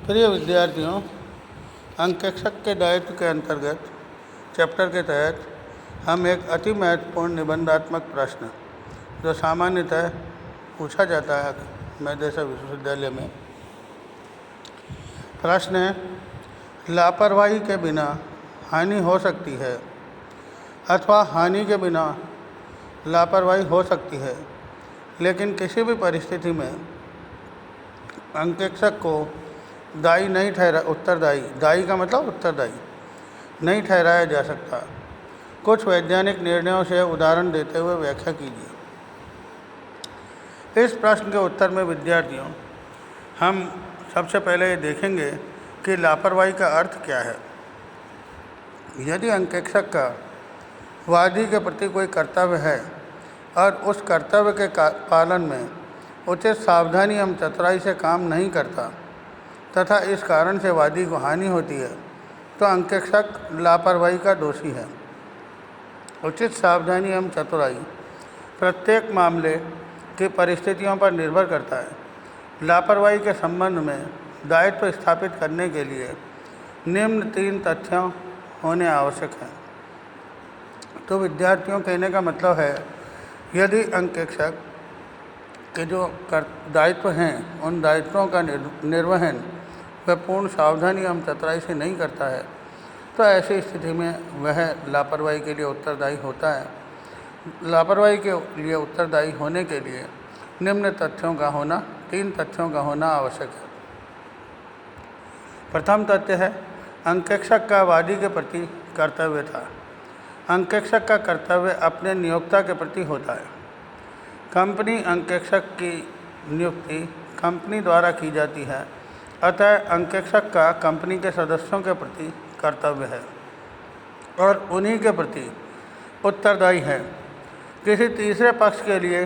प्रिय विद्यार्थियों, अंकेक्षक के दायित्व के अंतर्गत चैप्टर के तहत हम एक अति महत्वपूर्ण निबंधात्मक प्रश्न जो सामान्यतः पूछा जाता है मध्य विश्वविद्यालय में, प्रश्न है लापरवाही के बिना हानि हो सकती है अथवा हानि के बिना लापरवाही हो सकती है, लेकिन किसी भी परिस्थिति में अंकेक्षक को दायी नहीं ठहरा उत्तरदायी दायी का मतलब उत्तरदायी नहीं ठहराया जा सकता। कुछ वैज्ञानिक निर्णयों से उदाहरण देते हुए व्याख्या कीजिए। इस प्रश्न के उत्तर में विद्यार्थियों हम सबसे पहले ये देखेंगे कि लापरवाही का अर्थ क्या है। यदि अंकेक्षक का वादी के प्रति कोई कर्तव्य है और उस कर्तव्य के पालन में उचित सावधानी एवं चतुराई से काम नहीं करता तथा इस कारण से वादी को हानि होती है तो अंकेक्षक लापरवाही का दोषी है। उचित सावधानी एवं चतुराई प्रत्येक मामले की परिस्थितियों पर निर्भर करता है। लापरवाही के संबंध में दायित्व स्थापित करने के लिए निम्न 3 तथ्य होने आवश्यक हैं। तो विद्यार्थियों कहने का मतलब है, यदि अंकेक्षक के जो दायित्व हैं उन दायित्वों का निर्वहन वह पूर्ण सावधानी एवं चतुराई से नहीं करता है तो ऐसी स्थिति में वह लापरवाही के लिए उत्तरदायी होता है। लापरवाही के लिए उत्तरदायी होने के लिए निम्न तथ्यों का होना 3 तथ्यों का होना आवश्यक है। प्रथम तथ्य है अंकेक्षक का वादी के प्रति कर्तव्य था। अंकेक्षक का कर्तव्य अपने नियोक्ता के प्रति होता है। कंपनी अंकेक्षक की नियुक्ति कंपनी द्वारा की जाती है, अतः अंकेक्षक का कंपनी के सदस्यों के प्रति कर्तव्य है और उन्हीं के प्रति उत्तरदायी है, किसी तीसरे पक्ष के लिए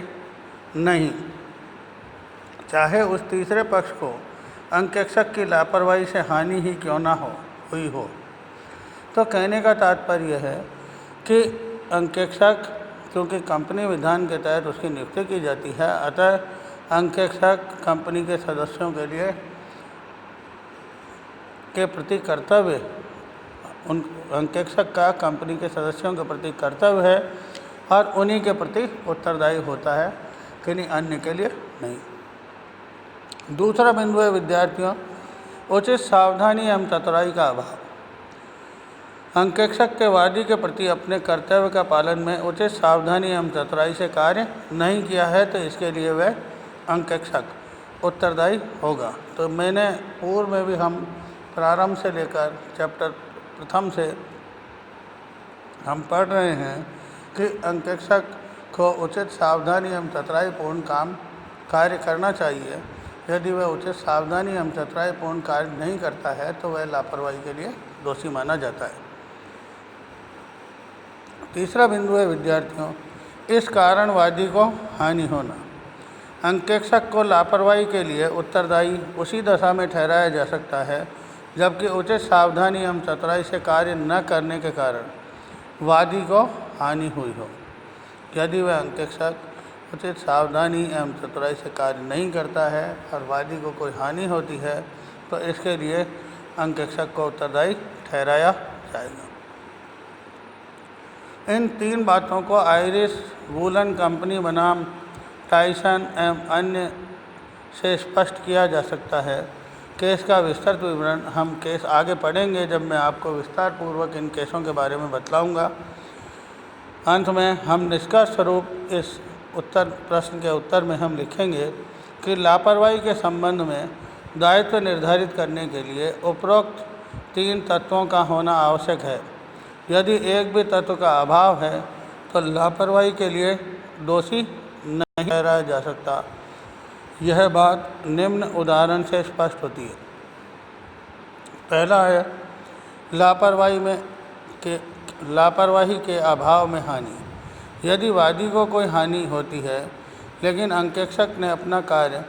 नहीं, चाहे उस तीसरे पक्ष को अंकेक्षक की लापरवाही से हानि ही क्यों ना हुई हो। तो कहने का तात्पर्य है कि अंकेक्षक क्योंकि कंपनी विधान के तहत उसकी नियुक्ति की जाती है, अतः अंकेक्षक कंपनी के सदस्यों के लिए के प्रति कर्तव्य उन अंकेक्षक का कंपनी के सदस्यों के प्रति कर्तव्य है और उन्हीं के प्रति उत्तरदायी होता है, किन्हीं अन्य के लिए नहीं। दूसरा बिंदु है विद्यार्थियों उचित सावधानी एवं चतुराई का अभाव। अंकेक्षक के वादी के प्रति अपने कर्तव्य का पालन में उचित सावधानी एवं चतुराई से कार्य नहीं किया है तो इसके लिए वह अंकेक्षक उत्तरदायी होगा। तो मैंने पूर्व में भी हम प्रारंभ से लेकर चैप्टर प्रथम से हम पढ़ रहे हैं कि अंकेक्षक को उचित सावधानी एवं चतुराई पूर्ण कार्य करना चाहिए। यदि वह उचित सावधानी एवं चतुराई पूर्ण कार्य नहीं करता है तो वह लापरवाही के लिए दोषी माना जाता है। तीसरा बिंदु है विद्यार्थियों इस कारण वादी को हानि होना। अंकेक्षक को लापरवाही के लिए उत्तरदायी उसी दशा में ठहराया जा सकता है जबकि उचित सावधानी एवं चतुराई से कार्य न करने के कारण वादी को हानि हुई हो। यदि वह अंकेक्षक उचित सावधानी एवं चतुराई से कार्य नहीं करता है और वादी को कोई हानि होती है तो इसके लिए अंकेक्षक को उत्तरदायी ठहराया जाएगा। इन 3 बातों को आयरिश वूलन कंपनी बनाम टाइसन एवं अन्य से स्पष्ट किया जा सकता है। केस का विस्तृत विवरण हम केस आगे पढ़ेंगे जब मैं आपको विस्तार पूर्वक इन केसों के बारे में बतलाऊंगा। अंत में हम निष्कर्ष स्वरूप इस प्रश्न के उत्तर में हम लिखेंगे कि लापरवाही के संबंध में दायित्व निर्धारित करने के लिए उपरोक्त 3 तत्वों का होना आवश्यक है। यदि एक भी तत्व का अभाव है तो लापरवाही के लिए दोषी नहीं ठहराया जा सकता। यह बात निम्न उदाहरण से स्पष्ट होती है। पहला है लापरवाही के अभाव में हानि। यदि वादी को कोई हानि होती है लेकिन अंकेक्षक ने अपना कार्य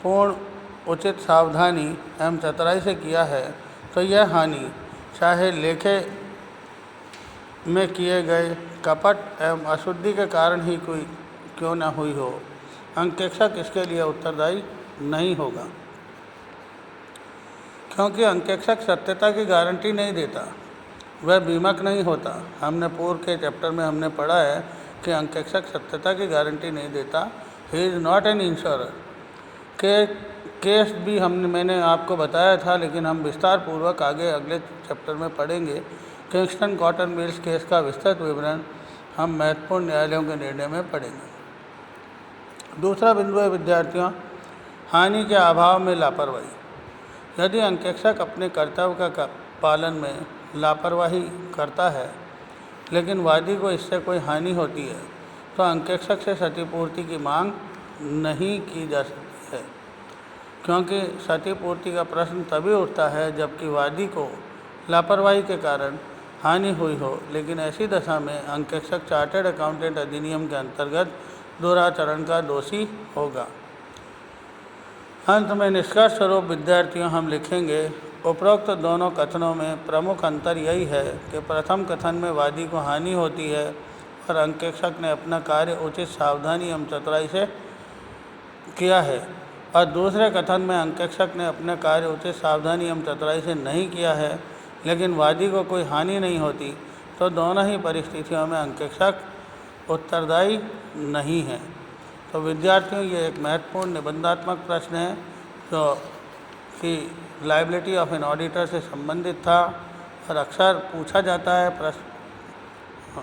पूर्ण उचित सावधानी एवं चतुराई से किया है तो यह हानि चाहे लेखे में किए गए कपट एवं अशुद्धि के कारण ही कोई क्यों न हुई हो, अंकेक्षक इसके लिए उत्तरदायी नहीं होगा। क्योंकि अंकेक्षक सत्यता की गारंटी नहीं देता, वह बीमक नहीं होता। हमने पूर्व के चैप्टर में हमने पढ़ा है कि अंकेक्षक सत्यता की गारंटी नहीं देता, he is not an insurer. Case भी मैंने आपको बताया था, लेकिन हम विस्तार पूर्वक आगे अगले चैप्टर में पढ़ेंगे। किंगस्टन कॉटन मिल्स केस का विस्तृत विवरण हम महत्वपूर्ण न्यायालयों के निर्णय में पढ़ेंगे। दूसरा बिंदु है विद्यार्थियों, हानि के अभाव में लापरवाही। यदि अंकेक्षक अपने कर्तव्य का पालन में लापरवाही करता है लेकिन वादी को इससे कोई हानि होती है तो अंकेक्षक से क्षतिपूर्ति की मांग नहीं की जा सकती है, क्योंकि क्षतिपूर्ति का प्रश्न तभी उठता है जबकि वादी को लापरवाही के कारण हानि हुई हो। लेकिन ऐसी दशा में अंकेक्षक चार्टर्ड अकाउंटेंट अधिनियम के अंतर्गत दुराचरण का दोषी होगा। अंत में निष्कर्ष स्वरूप विद्यार्थियों हम लिखेंगे, उपरोक्त दोनों कथनों में प्रमुख अंतर यही है कि प्रथम कथन में वादी को हानि होती है और अंकेक्षक ने अपना कार्य उचित सावधानी एवं चतुराई से किया है, और दूसरे कथन में अंकेक्षक ने अपना कार्य उचित सावधानी एवं चतुराई से नहीं किया है लेकिन वादी को कोई हानि नहीं होती। तो दोनों ही परिस्थितियों में अंकेक्षक उत्तरदायी नहीं है। तो विद्यार्थियों, ये एक महत्वपूर्ण निबंधात्मक प्रश्न है जो कि लायबिलिटी ऑफ एन ऑडिटर से संबंधित था और अक्सर पूछा जाता है प्रश्न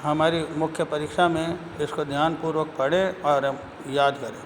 हमारी मुख्य परीक्षा में। इसको ध्यानपूर्वक पढ़ें और याद करें।